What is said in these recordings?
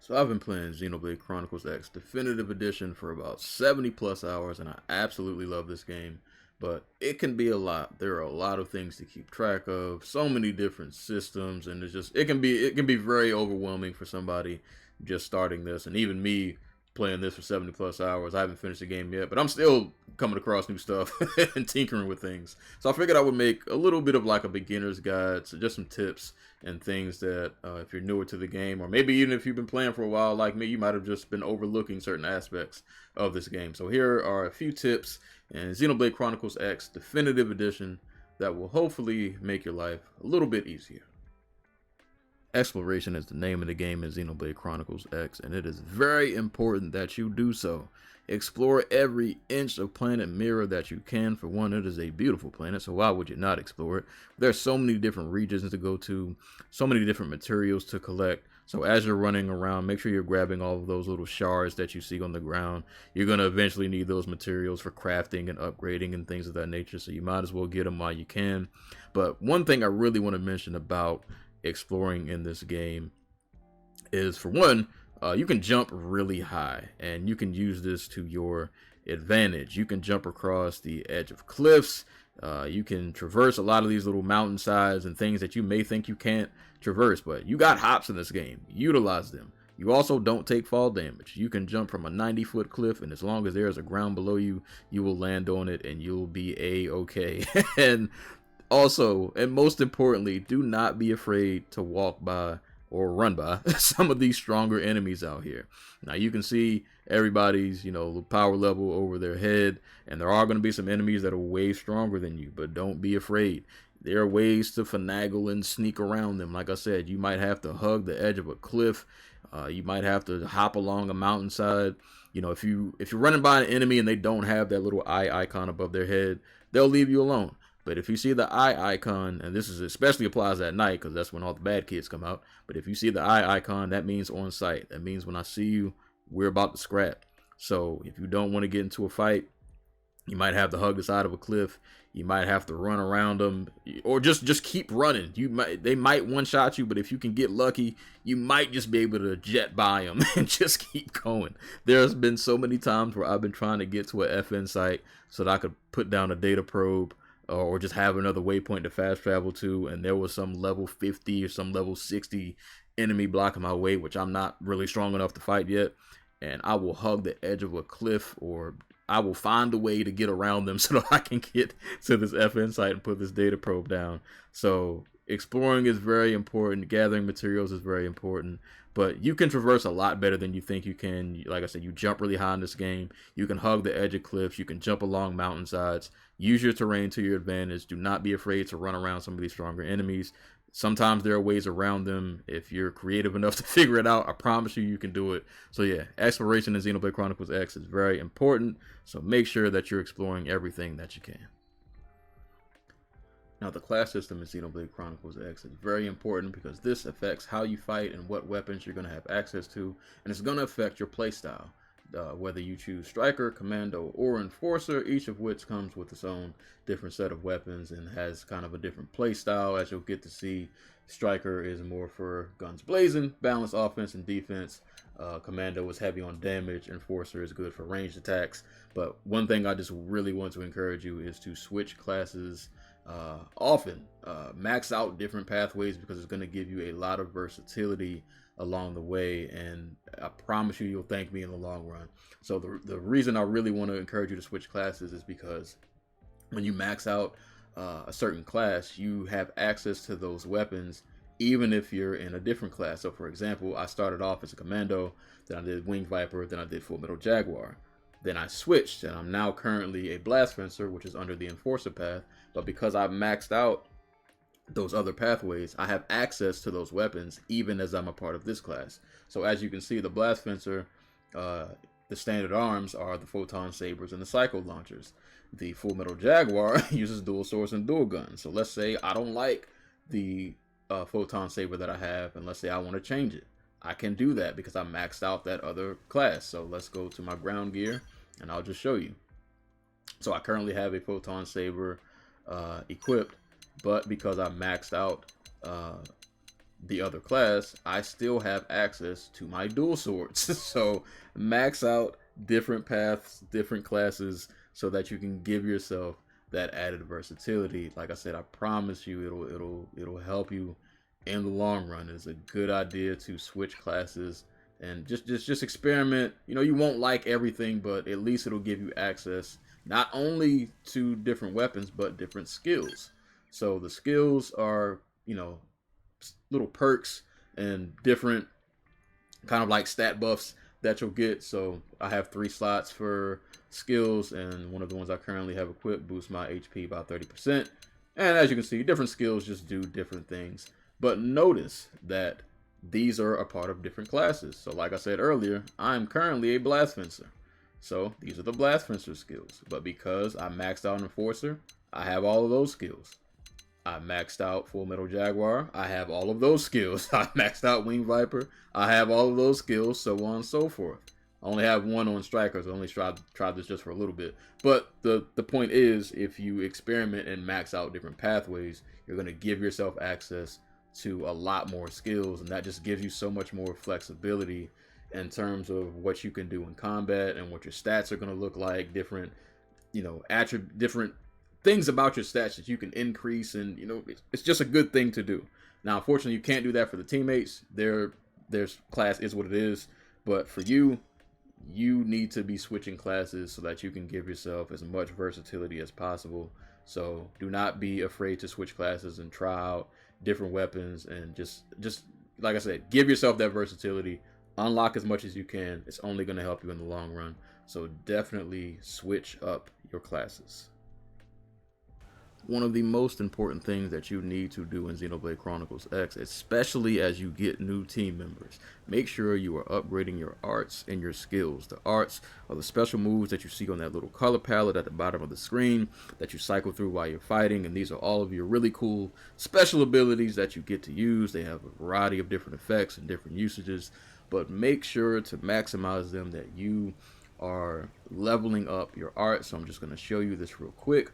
So I've been playing Xenoblade Chronicles X Definitive Edition for about 70 plus hours, and I absolutely love this game. But it can be a lot. There are a lot of things to keep track of, so many different systems, and it can be very overwhelming for somebody just starting this, and even me playing this for 70 plus hours. I haven't finished the game yet, but I'm still coming across new stuff and tinkering with things. So I figured I would make a little bit of like a beginner's guide, so just some tips and things that if you're newer to the game, or maybe even if you've been playing for a while like me, you might have just been overlooking certain aspects of this game. So here are a few tips in Xenoblade Chronicles X Definitive Edition that will hopefully make your life a little bit easier. Exploration is the name of the game in Xenoblade Chronicles X, and it is very important that you do so. Explore every inch of planet Mirror that you can. For one, it is a beautiful planet, so why would you not explore it? There's so many different regions to go to, so many different materials to collect. So as you're running around, make sure you're grabbing all of those little shards that you see on the ground. You're going to eventually need those materials for crafting and upgrading and things of that nature, so you might as well get them while you can. But one thing I really want to mention about exploring in this game is, for one, you can jump really high, and you can use this to your advantage. You can jump across the edge of cliffs. You can traverse a lot of these little mountainsides and things that you may think you can't traverse, but you got hops in this game. Utilize them. You also don't take fall damage. You can jump from a 90-foot cliff, and as long as there is a ground below you, you will land on it and you'll be a-okay. And also, and most importantly, do not be afraid to walk by or run by some of these stronger enemies out here. Now you can see everybody's, power level over their head, and there are going to be some enemies that are way stronger than you, but don't be afraid. There are ways to finagle and sneak around them. Like I said, you might have to hug the edge of a cliff. You might have to hop along a mountainside. If you're running by an enemy and they don't have that little eye icon above their head, they'll leave you alone. But if you see the eye icon, and this is especially applies at night because that's when all the bad kids come out. But if you see the eye icon, that means on sight. That means when I see you, we're about to scrap. So if you don't want to get into a fight, you might have to hug the side of a cliff. You might have to run around them, or just keep running. They might one-shot you, but if you can get lucky, you might just be able to jet by them and just keep going. There's been so many times where I've been trying to get to a FN site so that I could put down a data probe, or just have another waypoint to fast travel to, and there was some level 50 or some level 60 enemy blocking my way, which I'm not really strong enough to fight yet, and I will hug the edge of a cliff, or I will find a way to get around them so that I can get to this FN site and put this data probe down. So exploring is very important. Gathering materials is very important. But you can traverse a lot better than you think you can. Like I said, you jump really high in this game. You can hug the edge of cliffs. You can jump along mountainsides. Use your terrain to your advantage. Do not be afraid to run around some of these stronger enemies. Sometimes there are ways around them. If you're creative enough to figure it out, I promise you can do it. So yeah, exploration in Xenoblade Chronicles X is very important. So make sure that you're exploring everything that you can. Now, the class system in Xenoblade Chronicles X is very important because this affects how you fight and what weapons you're going to have access to, and it's going to affect your playstyle. Whether you choose Striker, Commando, or Enforcer, each of which comes with its own different set of weapons and has kind of a different playstyle, as you'll get to see. Striker is more for guns blazing, balanced offense and defense. Commando is heavy on damage. Enforcer is good for ranged attacks. But one thing I just really want to encourage you is to switch classes often. Max out different pathways because it's going to give you a lot of versatility along the way, and I promise you'll thank me in the long run. So the reason I really want to encourage you to switch classes is because when you max out a certain class, you have access to those weapons even if you're in a different class. So for example, I started off as a Commando, then I did Winged Viper, then I did Full Metal Jaguar. Then I switched, and I'm now currently a Blast Fencer, which is under the Enforcer path. But because I've maxed out those other pathways, I have access to those weapons even as I'm a part of this class. So as you can see, the Blast Fencer, the standard arms are the Photon Sabers and the Psycho Launchers. The Full Metal Jaguar uses dual swords and dual guns. So let's say I don't like the Photon Saber that I have, and let's say I want to change it. I can do that because I maxed out that other class. So let's go to my ground gear and I'll just show you. So I currently have a Photon Saber equipped, but because I maxed out the other class, I still have access to my dual swords. So max out different paths, different classes, so that you can give yourself that added versatility. Like I said, I promise you, it'll help you in the long run. It's a good idea to switch classes and just experiment. You know, you won't like everything, but at least it'll give you access not only to different weapons but different skills. So the skills are, you know, little perks and different kind of like stat buffs that you'll get. So I have 3 slots for skills, and one of the ones I currently have equipped boosts my HP by 30%. And as you can see, different skills just do different things. But notice that these are a part of different classes. So like I said earlier, I'm currently a Blast Fencer. So these are the Blast Fencer skills. But because I maxed out Enforcer, I have all of those skills. I maxed out Full Metal Jaguar. I have all of those skills. I maxed out Wing Viper. I have all of those skills, so on and so forth. I only have one on Strikers. I only tried this just for a little bit. But the point is, if you experiment and max out different pathways, you're going to give yourself access to a lot more skills, and that just gives you so much more flexibility in terms of what you can do in combat and what your stats are going to look like. Different, you know, different things about your stats that you can increase, and you know, it's just a good thing to do. Now, unfortunately, you can't do that for the teammates. Their class is what it is, but for you, you need to be switching classes so that you can give yourself as much versatility as possible. So do not be afraid to switch classes and try out different weapons, and just like I said, give yourself that versatility. Unlock as much as you can. It's only going to help you in the long run. So definitely switch up your classes. One of the most important things that you need to do in Xenoblade Chronicles X, especially as you get new team members, make sure you are upgrading your arts and your skills. The arts are the special moves that you see on that little color palette at the bottom of the screen that you cycle through while you're fighting, and these are all of your really cool special abilities that you get to use. They have a variety of different effects and different usages, but make sure to maximize them, that you are leveling up your art. So I'm just going to show you this real quick.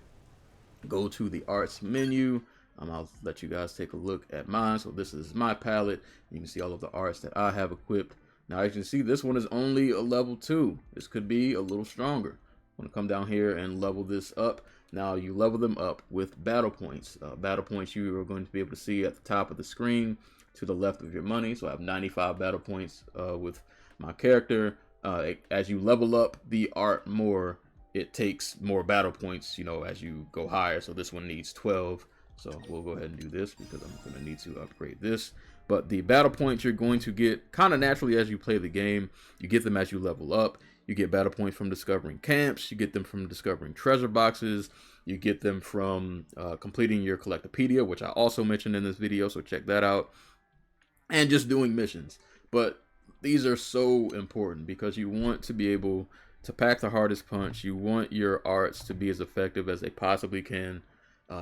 Go to the arts menu. I'll let you guys take a look at mine. So this is my palette. You can see all of the arts that I have equipped. Now, as you can see, this one is only a level 2. This could be a little stronger. I'm going to come down here and level this up. Now, you level them up with battle points. Battle points you are going to be able to see at the top of the screen to the left of your money. So I have 95 battle points with my character. As you level up the art more, it takes more battle points, you know, as you go higher. So this one needs 12. So we'll go ahead and do this because I'm going to need to upgrade this. But the battle points you're going to get kind of naturally as you play the game. You get them as you level up. You get battle points from discovering camps. You get them from discovering treasure boxes. You get them from completing your Collectopedia, which I also mentioned in this video, so check that out. And just doing missions. But these are so important because you want to be able to pack the hardest punch. You want your arts to be as effective as they possibly can.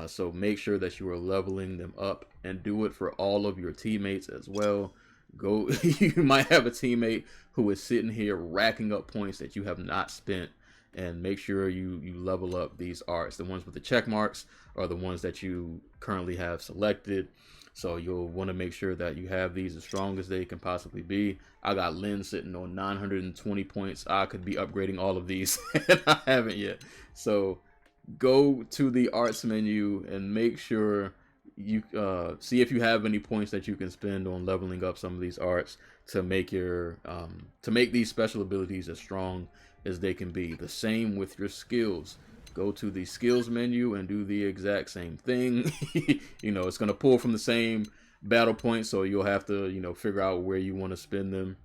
So make sure that you are leveling them up, and do it for all of your teammates as well. You might have a teammate who is sitting here racking up points that you have not spent, and make sure you level up these arts. The ones with the check marks are the ones that you currently have selected. So you'll want to make sure that you have these as strong as they can possibly be. I got Lynn sitting on 920 points. I could be upgrading all of these and I haven't yet. So go to the arts menu and make sure you see if you have any points that you can spend on leveling up some of these arts to make your to make these special abilities as strong as they can be. The same with your skills. Go to the skills menu and do the exact same thing. You know, it's going to pull from the same battle points, so you'll have to, you know, figure out where you want to spend them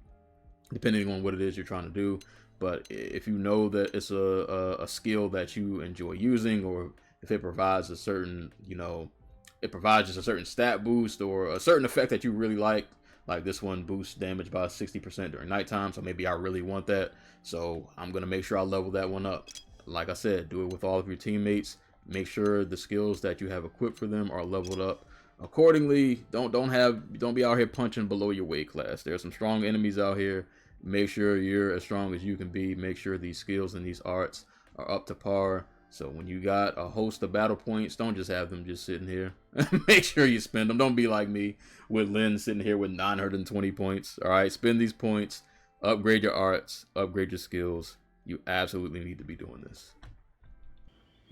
depending on what it is you're trying to do. But if you know that it's a skill that you enjoy using, or if it provides a certain, you know, it provides just a certain stat boost or a certain effect that you really like this one boosts damage by 60% during nighttime, so maybe I really want that, so I'm going to make sure I level that one up. Like I said, do it with all of your teammates. Make sure the skills that you have equipped for them are leveled up accordingly. Don't be out here punching below your weight class. There's some strong enemies out here. Make sure you're as strong as you can be. Make sure these skills and these arts are up to par So when you got a host of battle points, don't just have them just sitting here. Make sure you spend them. Don't be like me with Lynn sitting here with 920 points. All right, spend these points, upgrade your arts, upgrade your skills. You absolutely need to be doing this.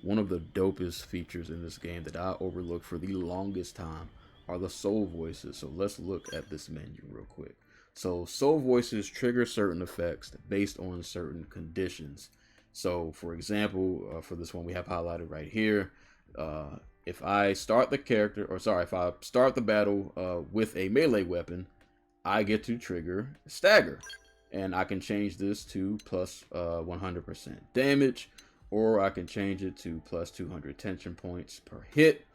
One of the dopest features in this game that I overlooked for the longest time are the soul voices. So let's look at this menu real quick. So soul voices trigger certain effects based on certain conditions. So for example, for this one we have highlighted right here, if I start the character, or sorry, if I start the battle with a melee weapon, I get to trigger stagger. And I can change this to plus 100% damage, or I can change it to plus 200 tension points per hit.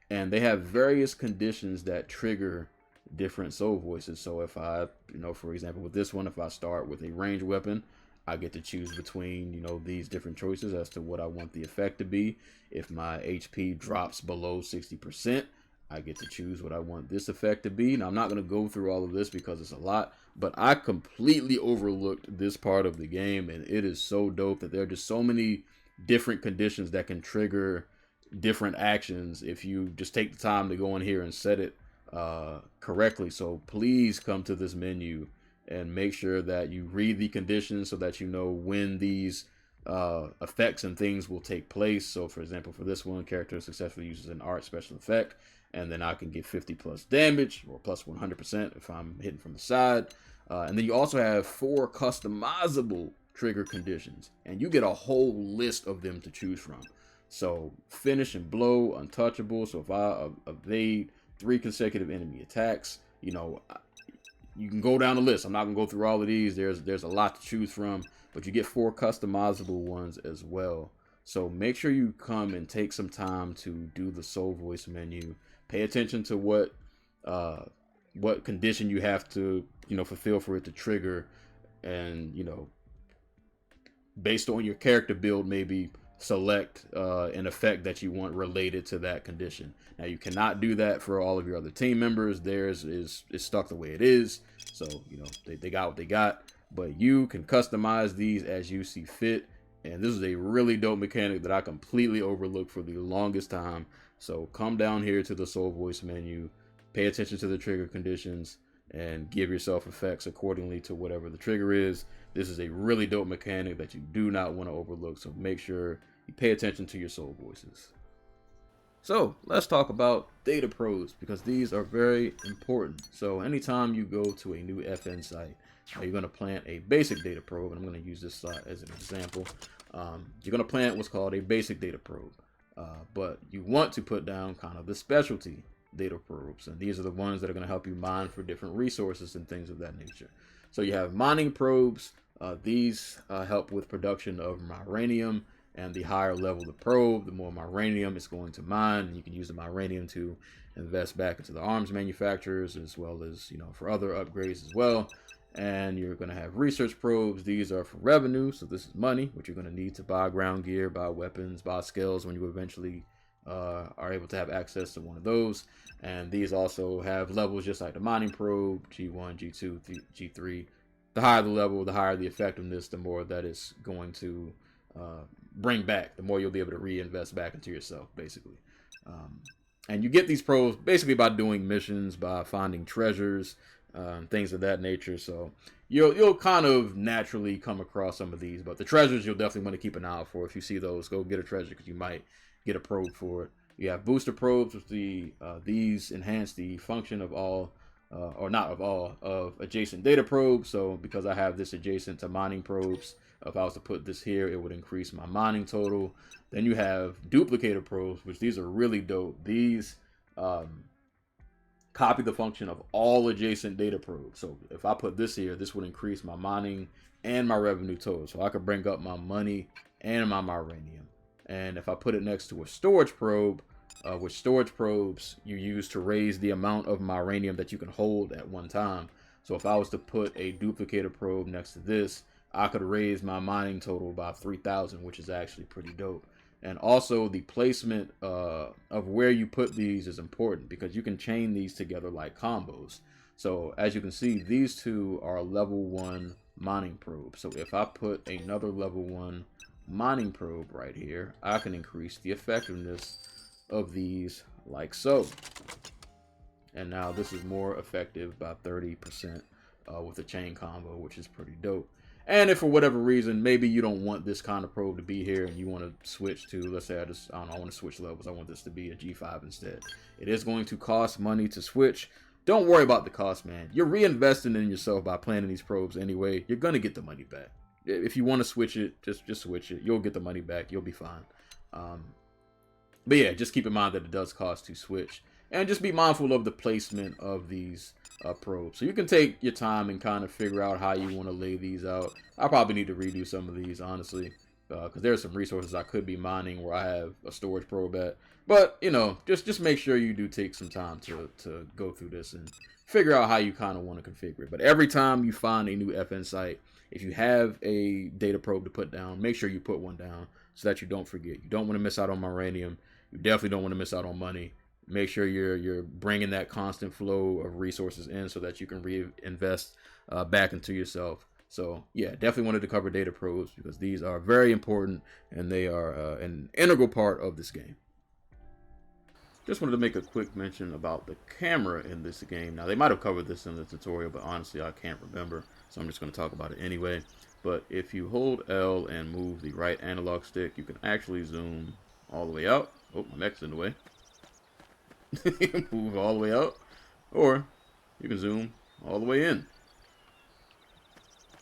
And they have various conditions that trigger different soul voices. So if I, for example, with this one, if I start with a ranged weapon, I get to choose between, these different choices as to what I want the effect to be. If my HP drops below 60%, I get to choose what I want this effect to be. Now, I'm not going to go through all of this because it's a lot, but I completely overlooked this part of the game, and it is so dope that there are just so many different conditions that can trigger different actions if you just take the time to go in here and set it correctly. So please come to this menu and make sure that you read the conditions so that you know when these effects and things will take place. So for example, for this one, character successfully uses an art special effect, and then I can get 50 plus damage, or plus 100% if I'm hitting from the side. And then you also have 4 customizable trigger conditions, and you get a whole list of them to choose from. So finish and blow, untouchable. So if I evade 3 consecutive enemy attacks, you can go down the list. I'm not gonna go through all of these. There's a lot to choose from, but you get 4 customizable ones as well. So make sure you come and take some time to do the soul voice menu. Pay attention to what condition you have to fulfill for it to trigger, and based on your character build, maybe select an effect that you want related to that condition. Now you cannot do that for all of your other team members. Theirs is stuck the way it is, so they got what they got, but you can customize these as you see fit. And this is a really dope mechanic that I completely overlooked for the longest time. So come down here to the soul voice menu, pay attention to the trigger conditions, and give yourself effects accordingly to whatever the trigger is. This is a really dope mechanic that you do not want to overlook, so make sure you pay attention to your soul voices. So let's talk about data probes, because these are very important. So anytime you go to a new FN site, you're going to plant a basic data probe, and I'm going to use this slide as an example. You're going to plant what's called a basic data probe, but you want to put down kind of the specialty data probes, and these are the ones that are going to help you mine for different resources and things of that nature. So you have mining probes. These help with production of myranium, and the higher level the probe, the more myranium it's going to mine, and you can use the myranium to invest back into the arms manufacturers, as well as for other upgrades as well. And you're going to have research probes. These are for revenue, so this is money, which you're going to need to buy ground gear, buy weapons, buy Skells when you eventually are able to have access to one of those. And these also have levels just like the mining probe, G1, G2, G3. The higher the level, the higher the effectiveness, the more that it's going to bring back, the more you'll be able to reinvest back into yourself, basically. And you get these probes basically by doing missions, by finding treasures, things of that nature. So you'll kind of naturally come across some of these, but the treasures you'll definitely want to keep an eye out for. If you see those, go get a treasure, because you might get a probe for it. You have booster probes, which these enhance the function of all, or not of all, of adjacent data probes. So because I have this adjacent to mining probes, if I was to put this here, it would increase my mining total. Then you have duplicator probes, which these are really dope. These copy the function of all adjacent data probes. So if I put this here, this would increase my mining and my revenue total. So I could bring up my money and my myranium. And if I put it next to a storage probe, which storage probes you use to raise the amount of myranium that you can hold at one time. So if I was to put a duplicator probe next to this, I could raise my mining total by 3,000, which is actually pretty dope. And also the placement of where you put these is important, because you can chain these together like combos. So as you can see, these two are level 1 mining probes. So if I put another level 1 mining probe right here, I can increase the effectiveness of these like so. And now this is more effective by 30% with a chain combo, which is pretty dope. And if for whatever reason, maybe you don't want this kind of probe to be here and you want to switch to, let's say I don't know, I want to switch levels. I want this to be a G5 instead. It is going to cost money to switch. Don't worry about the cost, man. You're reinvesting in yourself by planning these probes anyway. You're going to get the money back. If you want to switch it, just switch it. You'll get the money back. You'll be fine. But yeah, just keep in mind that it does cost to switch. And just be mindful of the placement of these probes. So you can take your time and kind of figure out how you want to lay these out. I probably need to redo some of these, honestly. Because there's some resources I could be mining where I have a storage probe at. But, you know, just make sure you do take some time to go through this and figure out how you kind of want to configure it. But every time you find a new FN site, if you have a data probe to put down, make sure you put one down so that you don't forget. You don't want to miss out on uranium. You definitely don't want to miss out on money. Make sure you're bringing that constant flow of resources in so that you can reinvest back into yourself. So yeah, definitely wanted to cover data probes because these are very important and they are an integral part of this game. Just wanted to make a quick mention about the camera in this game. Now, they might have covered this in the tutorial, but honestly, I can't remember. So I'm just going to talk about it anyway. But if you hold L and move the right analog stick, you can actually zoom all the way out. Oh, my mech's in the way. Move all the way out. Or you can zoom all the way in.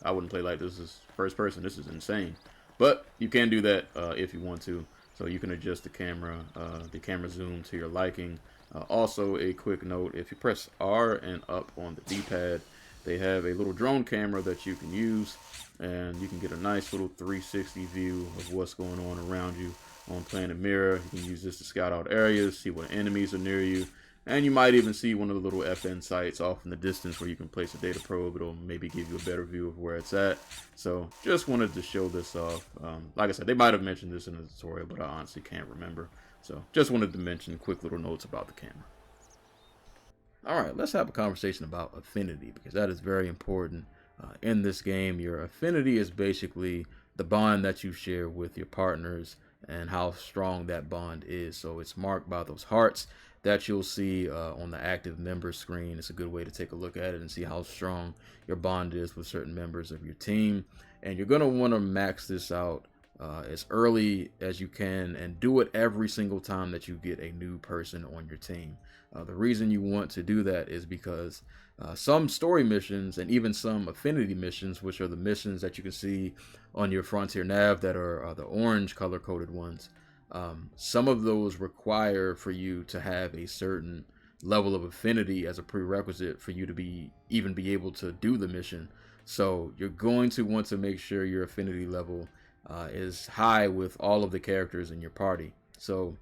I wouldn't play like this is first person. This is insane. But you can do that if you want to. So you can adjust the camera zoom to your liking. Also, a quick note, if you press R and up on the D-pad, they have a little drone camera that you can use, and you can get a nice little 360 view of what's going on around you on Planet Mirror. You can use this to scout out areas, see what enemies are near you, and you might even see one of the little FN sites off in the distance where you can place a data probe. It'll maybe give you a better view of where it's at. So just wanted to show this off. Like I said, they might have mentioned this in the tutorial, but I honestly can't remember. So just wanted to mention quick little notes about the camera. All right, let's have a conversation about affinity because that is very important in this game. Your affinity is basically the bond that you share with your partners and how strong that bond is. So it's marked by those hearts that you'll see on the active member screen. It's a good way to take a look at it and see how strong your bond is with certain members of your team. And you're going to want to max this out as early as you can and do it every single time that you get a new person on your team. The reason you want to do that is because some story missions and even some affinity missions, which are the missions that you can see on your Frontier nav that are the orange color coded ones, some of those require for you to have a certain level of affinity as a prerequisite for you to even be able to do the mission. So you're going to want to make sure your affinity level is high with all of the characters in your party. So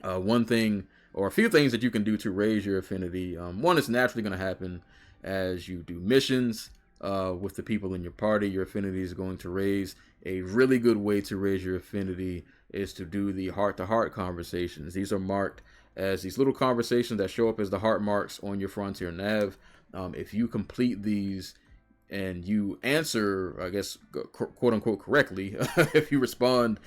one thing or a few things that you can do to raise your affinity. One is naturally going to happen as you do missions with the people in your party. Your affinity is going to raise. A really good way to raise your affinity is to do the heart-to-heart conversations. These are marked as these little conversations that show up as the heart marks on your Frontier nav. If you complete these and you answer, I guess, quote-unquote correctly, if you respond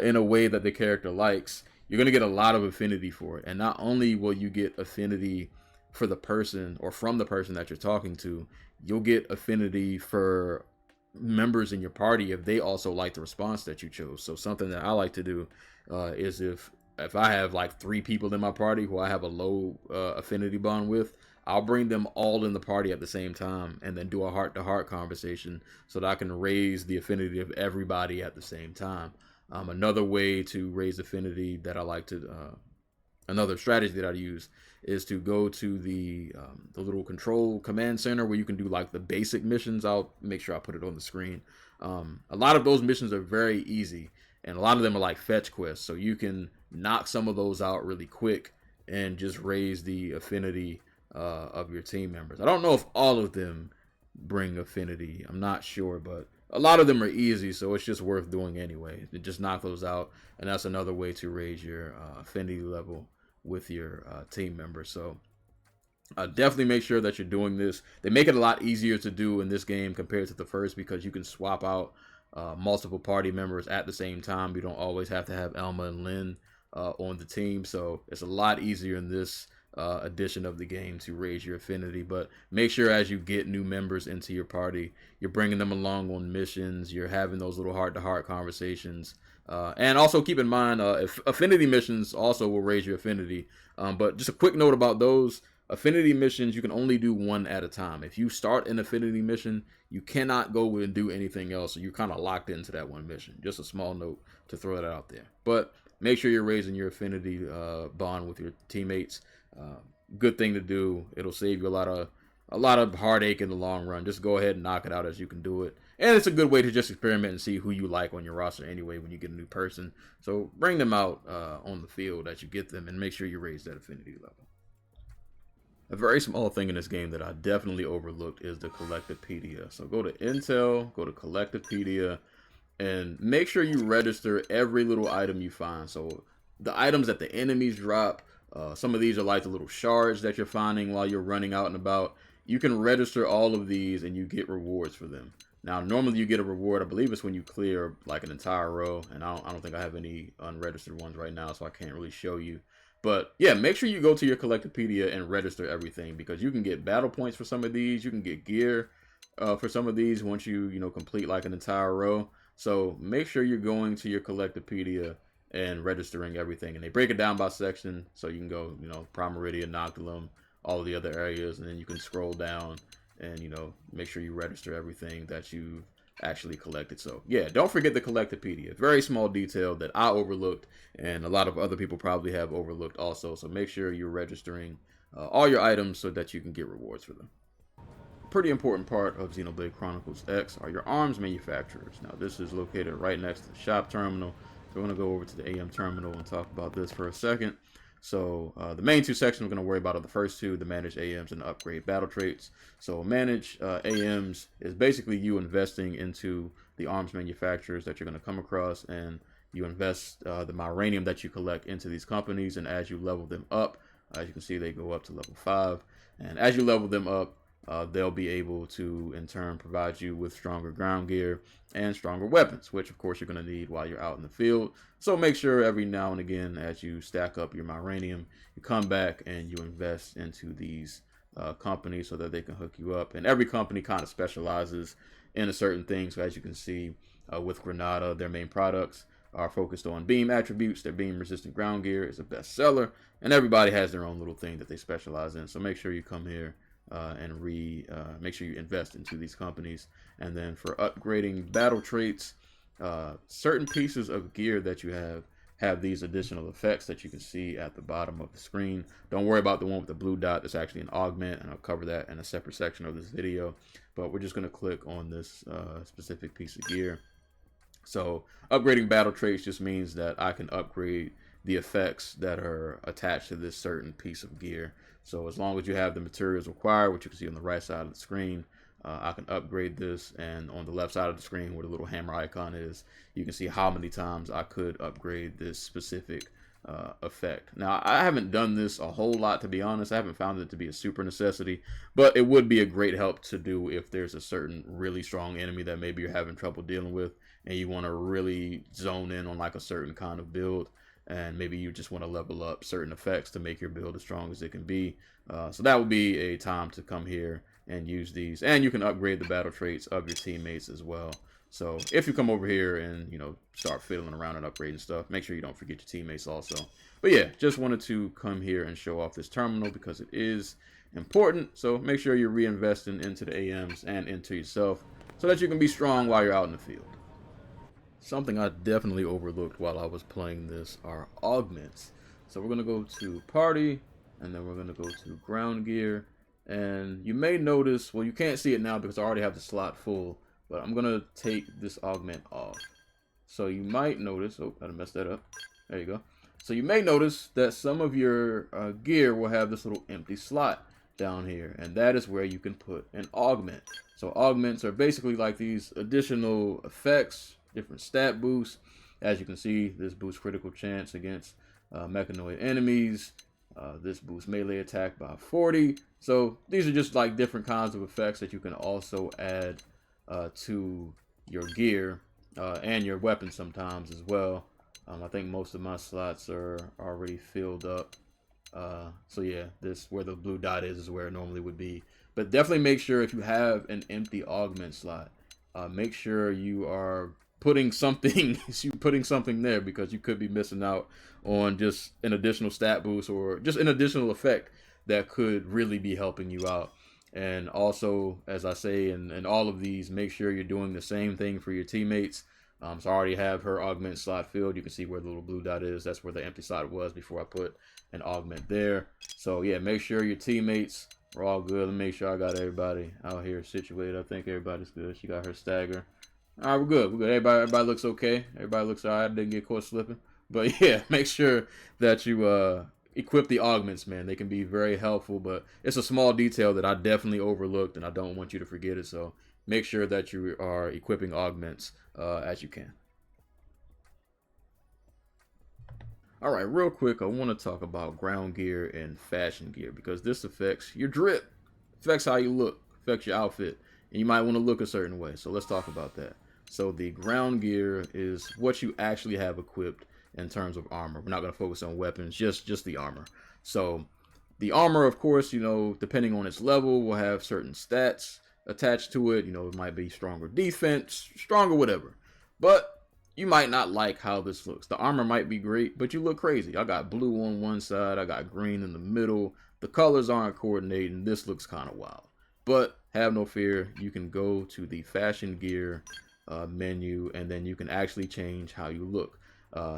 in a way that the character likes, you're going to get a lot of affinity for it. And not only will you get affinity for the person or from the person that you're talking to, you'll get affinity for members in your party if they also like the response that you chose. So something that I like to do is if I have like 3 people in my party who I have a low affinity bond with, I'll bring them all in the party at the same time and then do a heart-to-heart conversation so that I can raise the affinity of everybody at the same time. Another way to raise affinity that I like to, another strategy that I use is to go to the little control command center where you can do like the basic missions. I'll make sure I put it on the screen. A lot of those missions are very easy and a lot of them are like fetch quests. So you can knock some of those out really quick and just raise the affinity of your team members. I don't know if all of them bring affinity. I'm not sure, but a lot of them are easy, so it's just worth doing anyway. Just knock those out, and that's another way to raise your affinity level with your team members. So definitely make sure that you're doing this. They make it a lot easier to do in this game compared to the first because you can swap out multiple party members at the same time. You don't always have to have Elma and Lynn on the team, so it's a lot easier in this edition of the game to raise your affinity. But make sure as you get new members into your party, you're bringing them along on missions, you're having those little heart-to-heart conversations, and also keep in mind if affinity missions also will raise your affinity. But just a quick note about those. Affinity missions, you can only do one at a time. If you start an affinity mission, you cannot go and do anything else. So you're kind of locked into that one mission. Just a small note to throw that out there. But make sure you're raising your affinity bond with your teammates. Good thing to do. It'll save you a lot of heartache in the long run. Just go ahead and knock it out as you can do it. And it's a good way to just experiment and see who you like on your roster anyway when you get a new person. So bring them out on the field as you get them and make sure you raise that affinity level. A very small thing in this game that I definitely overlooked is the Collectopedia. So go to Intel, go to Collectopedia, and make sure you register every little item you find. So the items that the enemies drop, some of these are like the little shards that you're finding while you're running out and about. You can register all of these and you get rewards for them. Now, normally you get a reward, I believe it's when you clear like an entire row, and I don't think I have any unregistered ones right now, so I can't really show you. But yeah, make sure you go to your Collectopedia and register everything, because you can get battle points for some of these. You can get gear for some of these once you complete like an entire row. So make sure you're going to your Collectopedia and registering everything. And they break it down by section, so you can go, Prime Meridian, Noctilum, all of the other areas, and then you can scroll down and make sure you register everything that you actually collected. So yeah, don't forget the Collectopedia. Very small detail that I overlooked, and a lot of other people probably have overlooked also. So make sure you're registering all your items so that you can get rewards for them. Pretty important part of Xenoblade Chronicles X are your arms manufacturers. Now this is located right next to the shop terminal. So we're going to go over to the AM terminal and talk about this for a second. So the main two sections we're going to worry about are the first two, the manage AMs and the upgrade battle traits. So manage AMs is basically you investing into the arms manufacturers that you're going to come across, and you invest the Myranium that you collect into these companies, and as you level them up, as you can see, they go up to level 5, and as you level them up, they'll be able to in turn provide you with stronger ground gear and stronger weapons, which of course you're going to need while you're out in the field. So make sure every now and again as you stack up your Myranium, you come back and you invest into these companies so that they can hook you up. And every company kind of specializes in a certain thing. So as you can see with Granada, their main products are focused on beam attributes. Their beam resistant ground gear is a bestseller, and everybody has their own little thing that they specialize in. So make sure you come here and make sure you invest into these companies. And then for upgrading battle traits, certain pieces of gear that you have these additional effects that you can see at the bottom of the screen. Don't worry about the one with the blue dot. It's actually an augment, and I'll cover that in a separate section of this video. But we're just going to click on this specific piece of gear. So upgrading battle traits just means that I can upgrade the effects that are attached to this certain piece of gear. So as long as you have the materials required, which you can see on the right side of the screen, I can upgrade this. And on the left side of the screen where the little hammer icon is, you can see how many times I could upgrade this specific effect. Now, I haven't done this a whole lot, to be honest. I haven't found it to be a super necessity, but it would be a great help to do if there's a certain really strong enemy that maybe you're having trouble dealing with, and you want to really zone in on like a certain kind of build, and maybe you just want to level up certain effects to make your build as strong as it can be. So that would be a time to come here and use these. And you can upgrade the battle traits of your teammates as well. So if you come over here and, start fiddling around and upgrading stuff, make sure you don't forget your teammates also. But yeah, just wanted to come here and show off this terminal because it is important. So make sure you're reinvesting into the AMs and into yourself so that you can be strong while you're out in the field. Something I definitely overlooked while I was playing this are augments. So we're going to go to party, and then we're going to go to ground gear. And you may notice, well, you can't see it now because I already have the slot full, but I'm going to take this augment off. So you might notice, oh, I messed that up. There you go. So you may notice that some of your gear will have this little empty slot down here, and that is where you can put an augment. So augments are basically like these additional effects, different stat boosts. As you can see, this boosts critical chance against mechanoid enemies. This boosts melee attack by 40. So these are just like different kinds of effects that you can also add to your gear and your weapons sometimes as well. I think most of my slots are already filled up. So yeah, this where the blue dot is where it normally would be. But definitely make sure if you have an empty augment slot, make sure you are putting something you putting something there, because you could be missing out on just an additional stat boost or just an additional effect that could really be helping you out. And also, as I say in all of these, make sure you're doing the same thing for your teammates. So I already have her augment slot filled. You can see where the little blue dot is. That's where the empty slot was before I put an augment there. So yeah, make sure your teammates are all good. Let me make sure I got everybody out here situated. I think everybody's good. She got her stagger. All right, we're good. We're good. Everybody looks okay. Everybody looks all right. Didn't get caught slipping. But yeah, make sure that you equip the augments, man. They can be very helpful, but it's a small detail that I definitely overlooked, and I don't want you to forget it. So make sure that you are equipping augments as you can. All right, real quick, I want to talk about ground gear and fashion gear, because this affects your drip, affects how you look, affects your outfit, and you might want to look a certain way. So let's talk about that. So the ground gear is what you actually have equipped in terms of armor. We're not going to focus on weapons, just the armor. So the armor, of course, depending on its level, will have certain stats attached to it. It might be stronger defense, stronger whatever. But you might not like how this looks. The armor might be great, but you look crazy. I got blue on one side, I got green in the middle. The colors aren't coordinating. This looks kind of wild. But have no fear. You can go to the fashion gear menu, and then you can actually change how you look.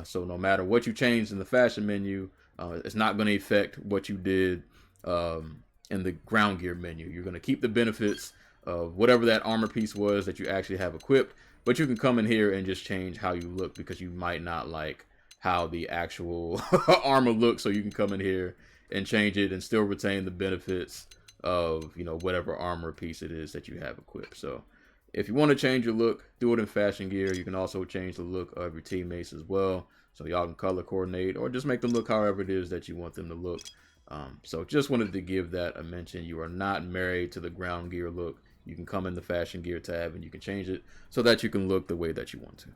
So no matter what you change in the fashion menu, it's not going to affect what you did in the ground gear menu. You're going to keep the benefits of whatever that armor piece was that you actually have equipped, but you can come in here and just change how you look, because you might not like how the actual armor looks. So you can come in here and change it and still retain the benefits of whatever armor piece it is that you have equipped. So if you want to change your look, do it in fashion gear. You can also change the look of your teammates as well, so y'all can color coordinate or just make them look however it is that you want them to look. So just wanted to give that a mention. You are not married to the ground gear look. You can come in the fashion gear tab and you can change it so that you can look the way that you want to.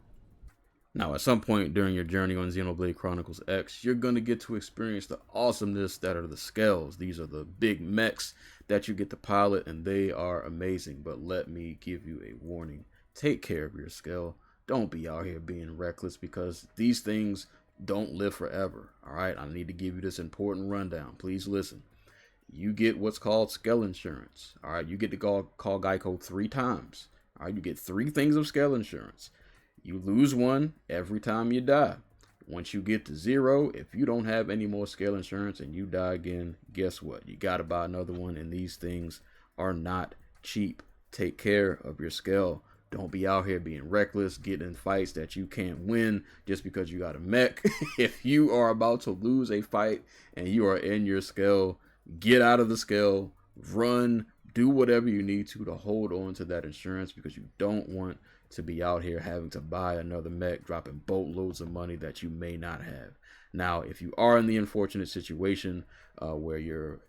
Now, at some point during your journey on Xenoblade Chronicles X, you're going to get to experience the awesomeness that are the Skells. These are the big mechs that you get to pilot, and they are amazing. But let me give you a warning. Take care of your Skell. Don't be out here being reckless, because these things don't live forever. All right, I need to give you this important rundown. Please listen. You get what's called Skell insurance. All right, you get to call Geico 3 times. All right, you get 3 things of Skell insurance. You lose one every time you die. Once you get to 0, if you don't have any more Skell insurance and you die again, guess what? You got to buy another one, and these things are not cheap. Take care of your Skell. Don't be out here being reckless, getting in fights that you can't win just because you got a mech. If you are about to lose a fight and you are in your Skell, get out of the Skell, run, do whatever you need to hold on to that insurance, because you don't want to be out here having to buy another mech, dropping boatloads of money that you may not have. Now, if you are in the unfortunate situation where your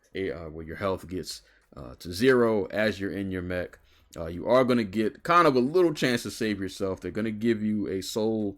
health gets to 0 as you're in your mech, you are going to get kind of a little chance to save yourself. They're going to give you a soul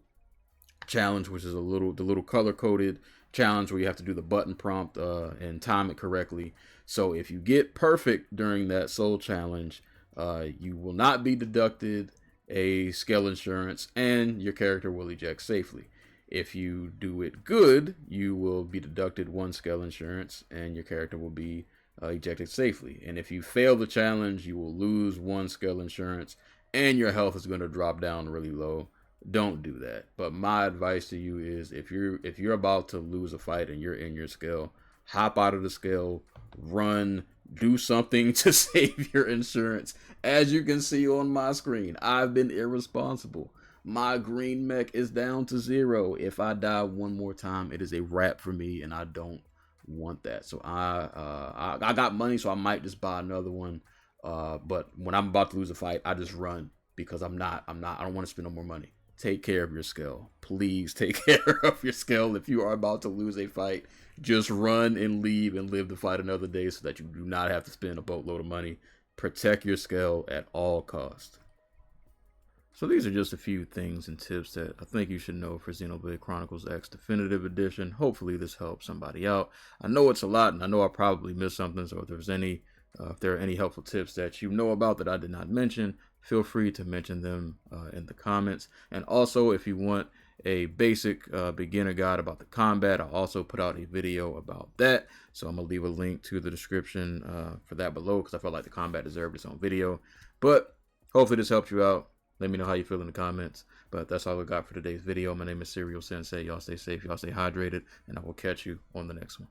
challenge, which is the little color coded challenge where you have to do the button prompt and time it correctly. So if you get perfect during that soul challenge, you will not be deducted a Skell insurance, and your character will eject safely. If you do it good, you will be deducted 1 Skell insurance, and your character will be ejected safely. And if you fail the challenge, you will lose 1 Skell insurance, and your health is going to drop down really low. Don't do that. But my advice to you is, if you're about to lose a fight and you're in your Skell, hop out of the Skell, run, do something to save your insurance. As you can see on my screen, I've been irresponsible. My green mech is down to 0. If I die one more time, it is a wrap for me, and I don't want that. So I got money, so I might just buy another one. But when I'm about to lose a fight, I just run, because I don't want to spend no more money. Take care of your Skell. Please take care of your Skell. If you are about to lose a fight, just run and leave and live the fight another day, so that you do not have to spend a boatload of money. Protect your Skell at all costs. So these are just a few things and tips that I think you should know for Xenoblade Chronicles X Definitive Edition. Hopefully this helps somebody out. I know it's a lot, and I know I probably missed something, so if there are any helpful tips that you know about that I did not mention, feel free to mention them in the comments. And also, if you want a basic beginner guide about the combat, I'll also put out a video about that. So I'm going to leave a link to the description for that below, because I felt like the combat deserved its own video. But hopefully this helped you out. Let me know how you feel in the comments. But that's all I got for today's video. My name is Serial Sensei. Y'all stay safe. Y'all stay hydrated. And I will catch you on the next one.